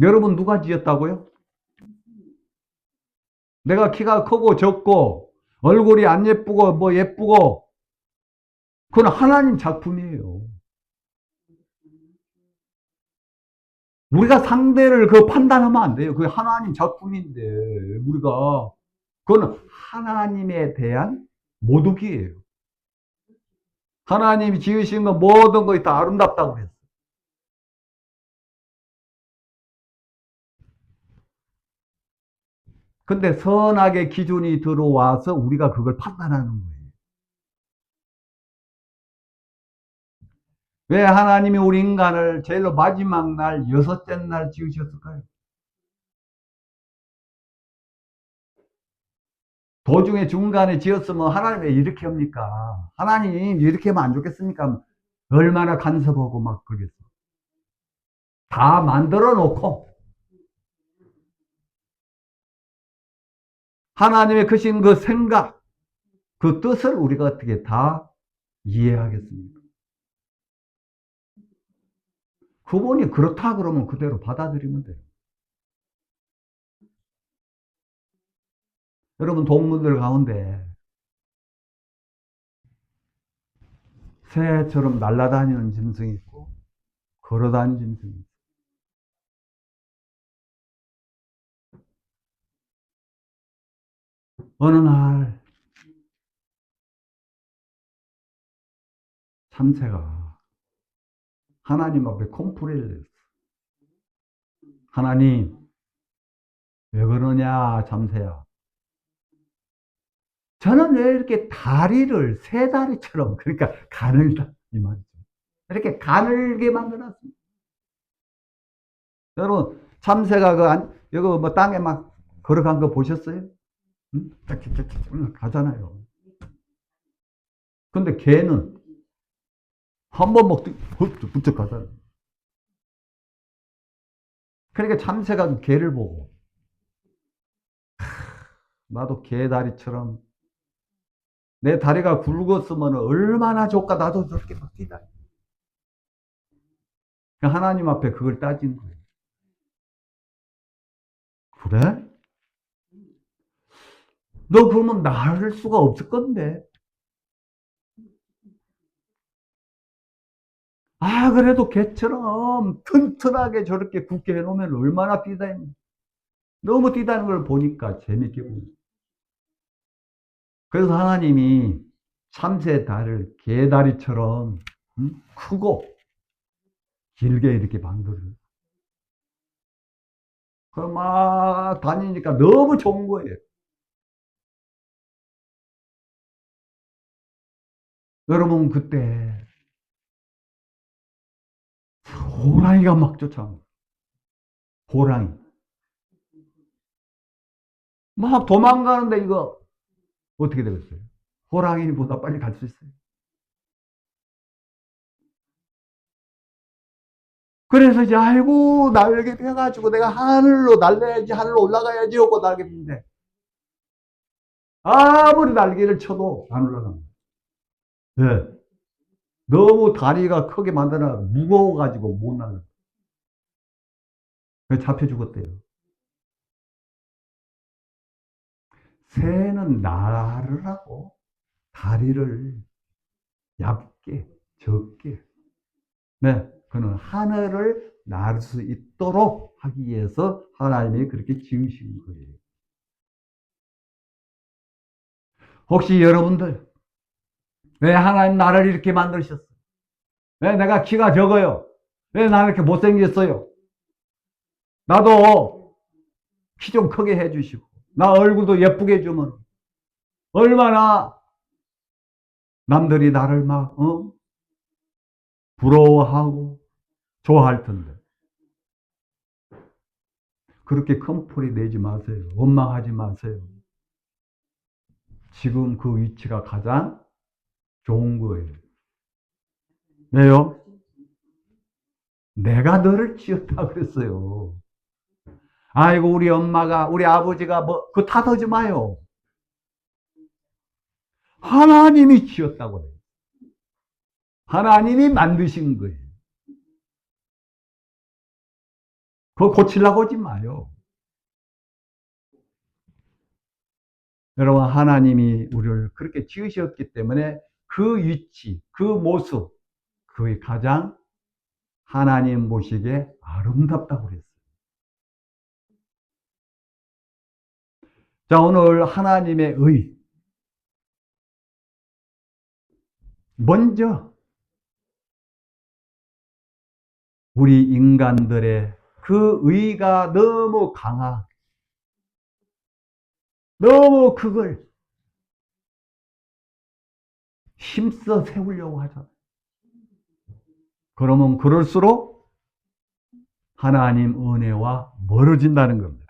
여러분 누가 지었다고요? 내가 키가 크고 적고 얼굴이 안 예쁘고 뭐 예쁘고, 그건 하나님 작품이에요. 우리가 상대를 그 판단하면 안 돼요. 그게 하나님 작품인데 우리가, 그건 하나님에 대한 모독이에요. 하나님이 지으신 거 모든 것이 다 아름답다고 그랬어요. 근데 선악의 기준이 들어와서 우리가 그걸 판단하는 거예요. 왜 하나님이 우리 인간을 제일로 마지막 날, 여섯째 날 지으셨을까요? 도중에 중간에 지었으면 하나님 왜 이렇게 합니까? 하나님 이렇게 하면 안 좋겠습니까? 얼마나 간섭하고 막 그러겠어. 다 만들어 놓고 하나님의 크신 그 생각, 그 뜻을 우리가 어떻게 다 이해하겠습니까? 그분이 그렇다 그러면 그대로 받아들이면 돼요. 여러분, 동물들 가운데 새처럼 날아다니는 짐승이 있고 걸어다니는 짐승이 있고, 어느 날 참새가 하나님 앞에 컴플레인을 했어. 하나님, 왜 그러냐, 참새야. 저는 왜 이렇게 다리를 세 다리처럼, 그러니까 가늘다, 이 말이죠. 이렇게 가늘게 만들었습니다. 여러분, 참새가 이거 뭐 땅에 막 걸어간 거 보셨어요? 응? 가잖아요. 근데 개는 한 번 먹더니 부쩍 가잖아요. 그러니까 참새가 개를 보고, 나도 개 다리처럼 내 다리가 굵었으면 얼마나 좋까, 나도 저렇게 막 뛰다. 하나님 앞에 그걸 따진 거예요. 그래? 너 그러면 나을 수가 없을 건데. 그래도 개처럼 튼튼하게 저렇게 굳게 해놓으면 얼마나 뛰다니. 너무 뛰다는 걸 보니까 재밌게 보니. 그래서 하나님이 참새 다리를 개다리처럼 크고 길게 이렇게 만들어요. 그럼 막 다니니까 너무 좋은 거예요. 여러분, 그때 호랑이가 막 쫓아옵니다. 호랑이. 막 도망가는데 이거 어떻게 되겠어요? 호랑이보다 빨리 갈 수 있어요. 그래서 이제 아이고 날개 펴가지고 내가 하늘로 날려야지, 하늘로 올라가야지 하고 날개 폈는데 아무리 날개를 쳐도 안 올라갑니다. 네. 너무 다리가 크게 만들어 무거워가지고 못 날라. 잡혀 죽었대요. 새는 날을 하고 다리를 얇게, 적게. 네. 그는 하늘을 날 수 있도록 하기 위해서 하나님이 그렇게 지으신 거예요. 혹시 여러분들, 왜 하나님 나를 이렇게 만드셨어요? 왜 내가 키가 적어요? 왜 나는 이렇게 못생겼어요? 나도 키 좀 크게 해주시고, 나 얼굴도 예쁘게 해주면, 얼마나 남들이 나를 막, 부러워하고, 좋아할 텐데. 그렇게 큰 소리 내지 마세요. 원망하지 마세요. 지금 그 위치가 가장 좋은 거예요. 왜요? 내가 너를 지었다 그랬어요. 아이고, 우리 엄마가, 우리 아버지가 뭐, 그거 탓하지 마요. 하나님이 지었다고 해요. 하나님이 만드신 거예요. 그거 고치려고 하지 마요. 여러분, 하나님이 우리를 그렇게 지으셨기 때문에 그 위치, 그 모습, 그게 가장 하나님 보시기에 아름답다고 그랬어요. 자, 오늘 하나님의 의. 먼저, 우리 인간들의 그 의가 너무 강하게, 너무 그걸 힘써 세우려고 하잖아요. 그러면 그럴수록 하나님 은혜와 멀어진다는 겁니다.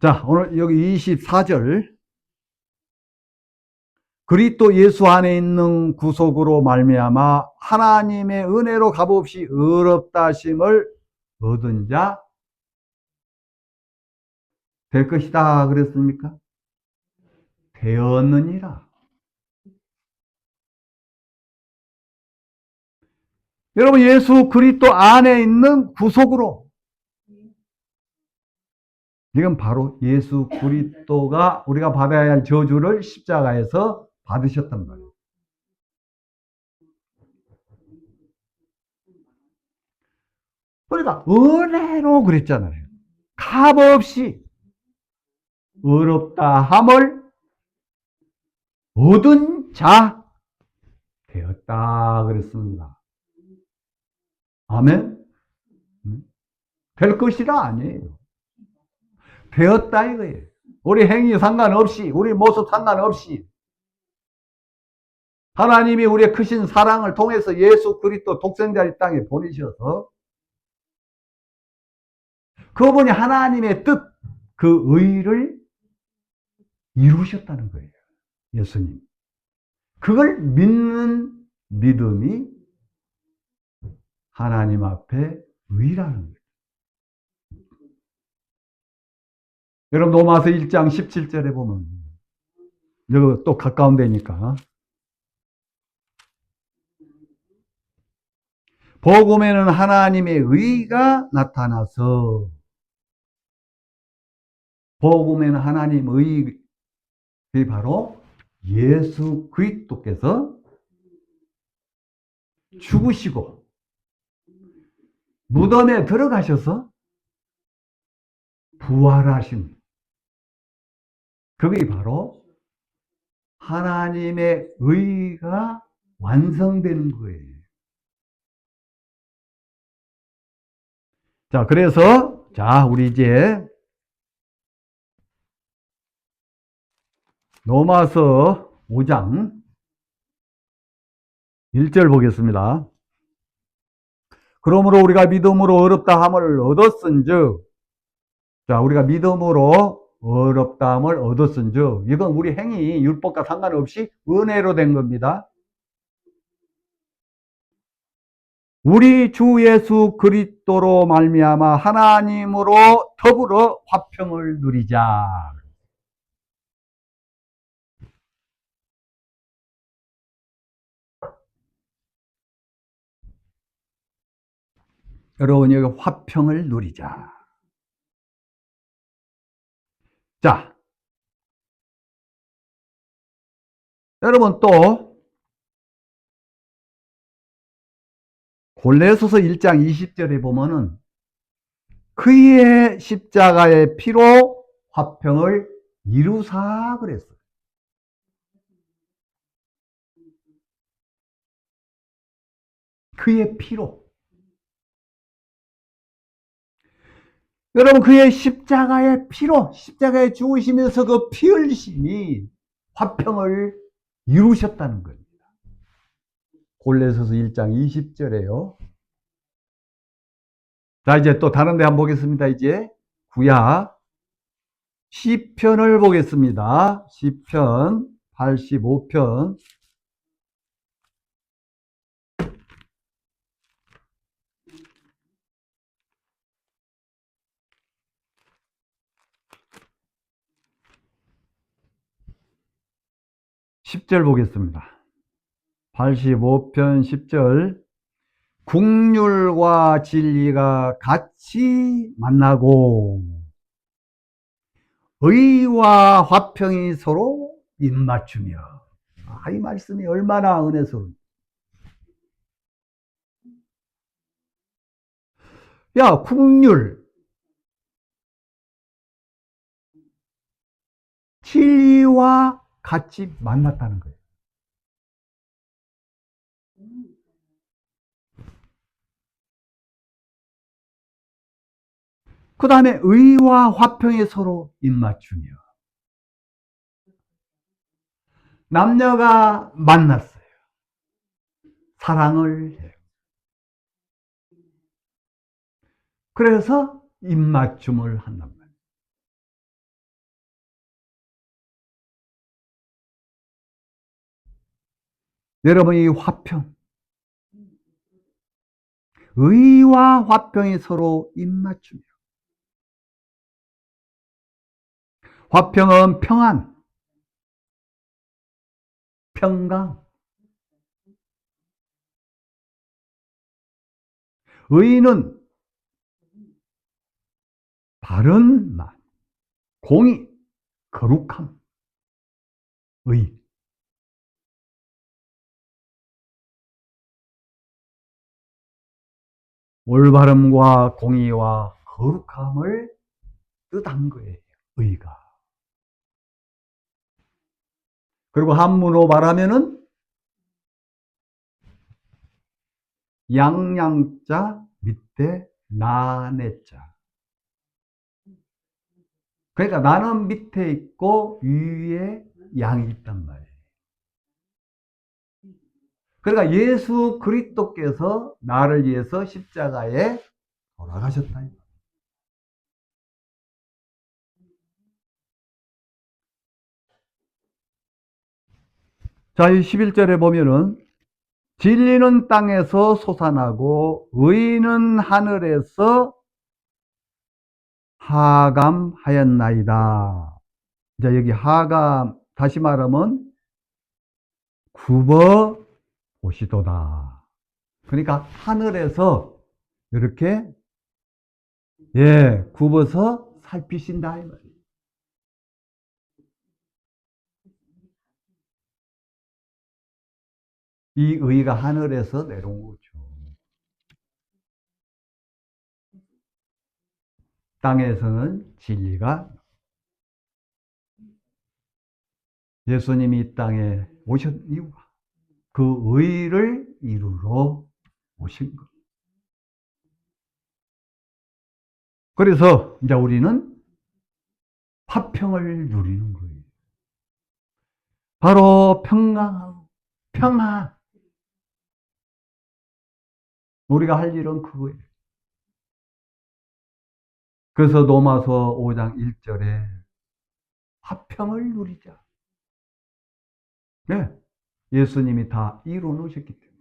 자, 오늘 여기 24절. 그리스도 예수 안에 있는 구속으로 말미암아 하나님의 은혜로 값없이 의롭다 하심을 얻은 자 될 것이다 그랬습니까? 되었느니라. 여러분, 예수 그리스도 안에 있는 구속으로, 이건 바로 예수 그리스도가 우리가 받아야 할 저주를 십자가에서 받으셨단 말이에요. 그러니까 은혜로 그랬잖아요. 값없이 의롭다 함을 얻은 자 되었다 그랬습니다. 아멘? 될 것이라 아니에요. 되었다 이거예요. 우리 행위 상관없이, 우리 모습 상관없이 하나님이 우리의 크신 사랑을 통해서 예수 그리스도 독생자 이 땅에 보내셔서 그분이 하나님의 뜻, 그 의를 이루셨다는 거예요. 예수님. 그걸 믿는 믿음이 하나님 앞에 의라는 거예요. 여러분, 로마서 1장 17절에 보면, 이거 또 가까운 데니까. 복음에는 하나님의 의가 나타나서, 복음에는 하나님의 의 바로 예수 그리스도께서 죽으시고 무덤에 들어가셔서 부활하심. 그게 바로 하나님의 의가 완성되는 거예요. 자, 그래서 우리 이제 로마서 5장 1절 보겠습니다. 그러므로 우리가 믿음으로 어렵다함을 얻었은즉, 자, 우리가 믿음으로 어렵다함을 얻었은즉, 이건 우리 행위 율법과 상관없이 은혜로 된 겁니다. 우리 주 예수 그리스도로 말미암아 하나님으로 더불어 화평을 누리자. 여러분, 여기 화평을 누리자. 자, 여러분 또 골로새서 1장 20절에 보면은 그의 십자가의 피로 화평을 이루사 그랬어요. 그의 피로. 여러분, 그의 십자가의 피로, 십자가에 죽으시면서 그 피 흘리심이 화평을 이루셨다는 겁니다. 골로새서 1장 20절에요. 자, 이제 또 다른 데 한번 보겠습니다. 이제 구약 시편을 보겠습니다. 시편 85편 10절 보겠습니다. 85편 10절. 국률과 진리가 같이 만나고 의와 화평이 서로 입맞추며. 이 말씀이 얼마나 은혜스러운. 야, 국률, 진리와 같이 만났다는 거예요. 그 다음에 의와 화평이 서로 입맞추며. 남녀가 만났어요. 사랑을 해요. 그래서 입맞춤을 한단 말이에요. 여러분, 이 화평, 의와 화평이 서로 입맞추며. 화평은 평안, 평강. 의는 바른 말, 공의, 거룩함, 의. 올바름과 공의와 거룩함을 뜻한 거예요. 의가. 그리고 한문으로 말하면은 양양자 밑에 나네자. 그러니까 나는 밑에 있고 위에 양이 있단 말이에요. 그러니까 예수 그리스도께서 나를 위해서 십자가에 돌아가셨다. 자, 이 11절에 보면은 진리는 땅에서 솟아나고 의는 하늘에서 하감하였나이다. 자, 여기 하감, 다시 말하면 굽어 보시도다. 그러니까 하늘에서 이렇게 굽어서 살피신다 이 말이에요. 이 의가 하늘에서 내려온 거죠. 땅에서는 진리가, 예수님이 이 땅에 오신 이유가 그 의를 이루러 오신 것. 그래서 이제 우리는 화평을 누리는 거예요. 바로 평강하고 평안. 우리가 할 일은 그거예요. 그래서 로마서 5장 1절에 화평을 누리자. 네, 예수님이 다 이루어 놓으셨기 때문에.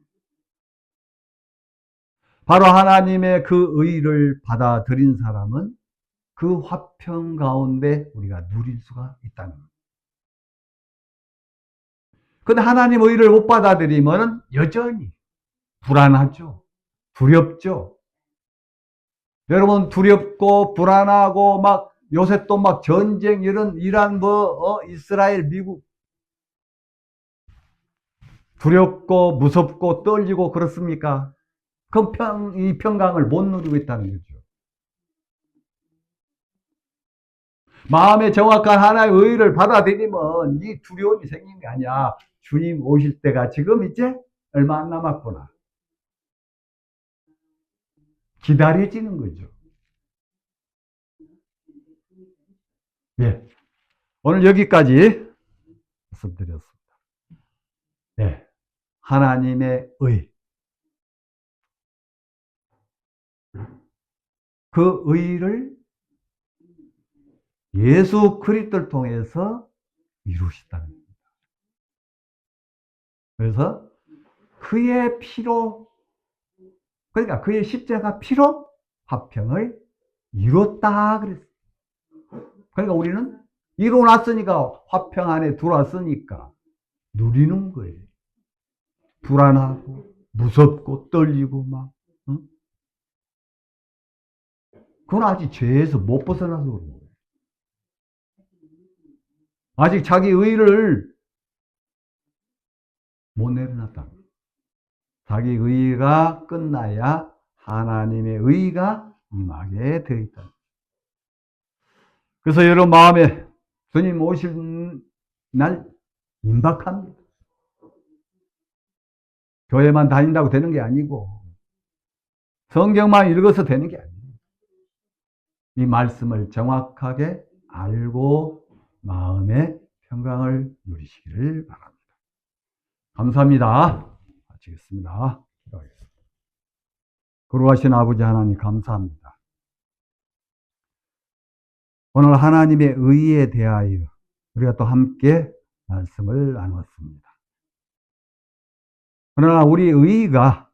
바로 하나님의 그 의를 받아들인 사람은 그 화평 가운데 우리가 누릴 수가 있다는 겁니다. 근데 하나님 의를 못 받아들이면 여전히 불안하죠. 두렵죠. 여러분, 두렵고 불안하고 막 요새 또 막 전쟁 이란 이스라엘 미국 두렵고 무섭고 떨리고 그렇습니까? 이 평강을 못 누리고 있다는 거죠. 마음에 정확한 하나의 의를 받아들이면 이 두려움이 생긴 게 아니야. 주님 오실 때가 지금 이제 얼마 안 남았구나. 기다려지는 거죠. 예. 오늘 여기까지 말씀드렸습니다. 예. 하나님의 의. 그 의를 예수 그리스도를 통해서 이루시다는 겁니다. 그래서 그의 피로, 그러니까 그의 십자가 피로 화평을 이뤘다 그랬어요. 그러니까 우리는 이뤄놨으니까, 화평 안에 들어왔으니까 누리는 거예요. 불안하고 무섭고 떨리고 막, 응? 그건 아직 죄에서 못 벗어나서 그런 거예요. 아직 자기 의를 못 내려놨다. 자기 의가 끝나야 하나님의 의가 임하게 되어 있다. 그래서 여러분 마음에 주님 오실 날 임박합니다. 교회만 다닌다고 되는 게 아니고 성경만 읽어서 되는 게 아니에요. 이 말씀을 정확하게 알고 마음의 평강을 누리시기를 바랍니다. 감사합니다. 마치겠습니다. 기도하겠습니다. 거룩하신 아버지 하나님 감사합니다. 오늘 하나님의 의에 대하여 우리가 또 함께 말씀을 나눴습니다. 그러나 우리 의가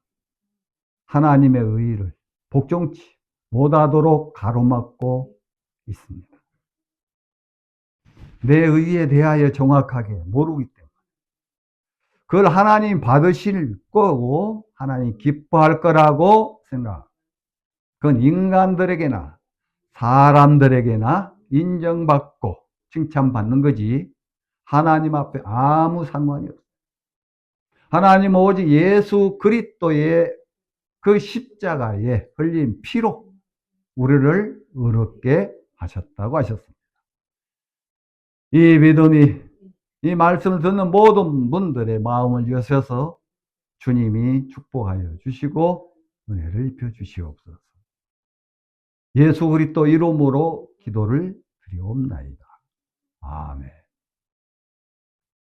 하나님의 의를 복종치 못하도록 가로막고 있습니다. 내 의에 대하여 정확하게 모르기 때문에 그걸 하나님 받으실 거고 하나님 기뻐할 거라고 생각. 그건 인간들에게나 사람들에게나 인정받고 칭찬받는 거지 하나님 앞에 아무 상관이 없어요. 하나님 오직 예수 그리스도의 그 십자가에 흘린 피로 우리를 의롭게 하셨다고 하셨습니다. 이 믿음이 이 말씀을 듣는 모든 분들의 마음을 여셔서 주님이 축복하여 주시고 은혜를 입혀 주시옵소서. 예수 그리스도 이름으로 기도를 드리옵나이다. 아멘.